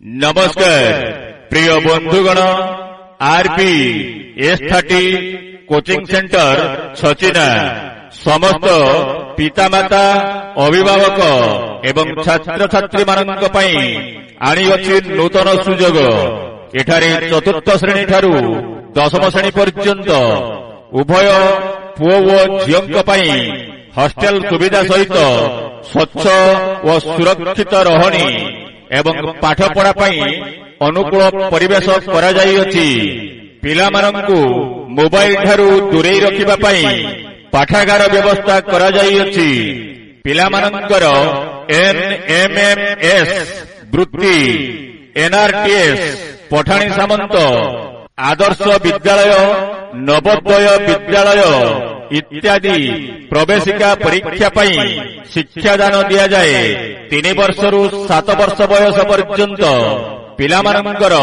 नमस्कार प्रिय बंधुगण आरपी S30 कोचिंग सेंटर छचिना समस्त पितामाता अभिभावक एवं छात्र छात्री मानक आनी अछि नूतन सुजोग। एठारे चतुर्थ श्रेणी ठारू दशम श्रेणी पर्यंत उभय पुओ ओ झियोंक पई हॉस्टेल सुविधा सहित स्वच्छ व सुरक्षित रहणी एवं पाठपढ़ा अनुकूल परिवेश करा जाई अछि। पिलामानंकु मोबाइल ठारू दूरे रखिबा पई पाठागार व्यवस्था करा जाई अछि। पिलामानंकर NMMS वृत्ति NRTS पठाणी सामंत आदर्श विद्यालय नवोदय विद्यालय इत्यादि प्रवेशिका परीक्षा पई शिक्षादान दिया जाए। 3 वर्षरू 7 वर्ष बयस पर्यंत पिलामानंकर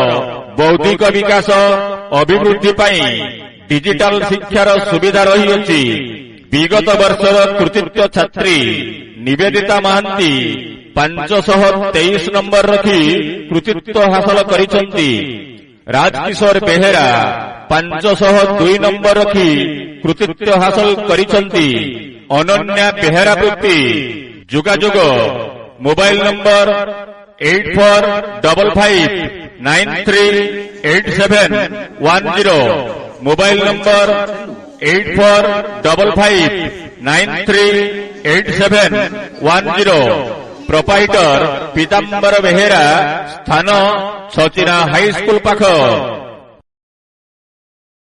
बौद्धिक विकास अभिवृद्धि पई डिजिटल शिक्षार सुविधा रही अछि। विगत वर्षर कृतित्व छात्री निवेदिता महांती 523 नंबर रखी कृतित्व हासिल करिसंती। राजकिशोर बेहेरा 502 नंबर रखी कृतित्व हासिल करिसंती। अनन्या बेहेरा वृत्ति जोगाजोग mobile number 8455938710 mobile number 8455938710 proprietor Pitambar Behera स्थान छचिना हाई स्कूल पाख।